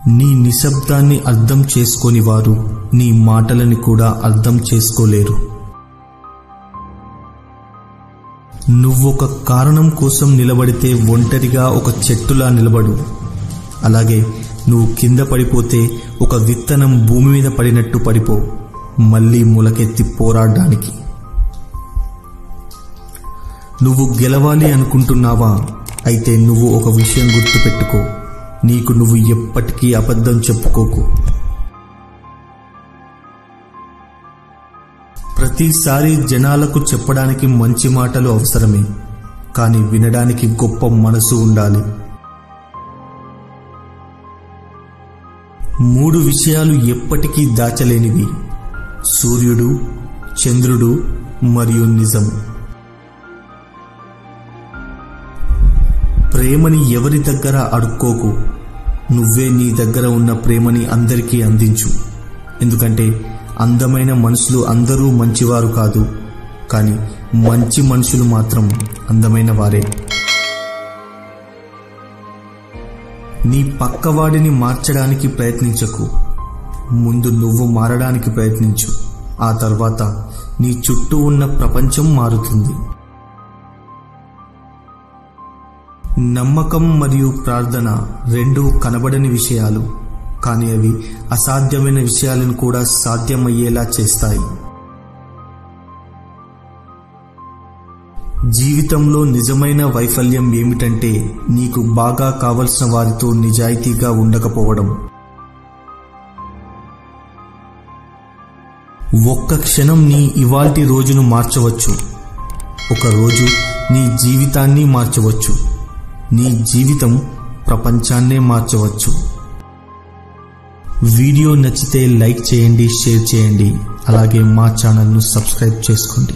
నీ నిశ్శబ్దాన్ని అర్థం చేసుకోని వారు నీ మాటలని కూడా అర్థం చేసుకోలేరు. నువ్వొక కారణం కోసం నిలబడితే ఒంటరిగా ఒక చెట్టులా నిలబడు. అలాగే నువ్వు కింద పడిపోతే ఒక విత్తనం భూమి మీద పడినట్టు పడిపో, మళ్ళీ మొలకెత్తి పోరాడడానికి. నువ్వు గెలవాలి అనుకుంటున్నావా? అయితే నువ్వు ఒక విషయం గుర్తుపెట్టుకో, నీకు నువ్వు ఎప్పటికీ అబద్ధం చెప్పుకోకు. ప్రతిసారి జనాలకు చెప్పడానికి మంచి మాటలు అవసరమే, కానీ వినడానికి గొప్ప మనసు ఉండాలి. 3 విషయాలు ఎప్పటికీ దాచలేనివి: సూర్యుడు, చంద్రుడు మరియు నిజం. ప్రేమని ఎవరి దగ్గర అడుక్కోకు, నువ్వే నీ దగ్గర ఉన్న ప్రేమని అందరికీ అందించు. ఎందుకంటే అందమైన మనుషులు అందరూ మంచివారు కాదు, కానీ మంచి మనుషులు మాత్రం అందమైన వారే. నీ పక్కవాడిని మార్చడానికి ప్రయత్నించకు, ముందు నువ్వు మారడానికి ప్రయత్నించు. ఆ తర్వాత నీ చుట్టూ ఉన్న ప్రపంచం మారుతుంది. నమ్మకం మరియు ప్రార్థన రెండూ కనబడని విషయాలు, కానీ అవి అసాధ్యమైన విషయాలను కూడా సాధ్యమయ్యేలా చేస్తాయి. జీవితంలో నిజమైన వైఫల్యం ఏమిటంటే నీకు బాగా కావలసిన వారితో నిజాయితీగా ఉండకపోవడం. ఒక్క క్షణం నీ ఇవాల్టి రోజును మార్చవచ్చు, ఒక రోజు నీ జీవితాన్ని మార్చవచ్చు. నీ జీవితం ప్రపంచాన్నే మార్చవచ్చు. వీడియో నచ్చితే లైక్ చేయండి, షేర్ చేయండి, అలాగే మా ఛానల్ను సబ్స్క్రైబ్ చేసుకోండి.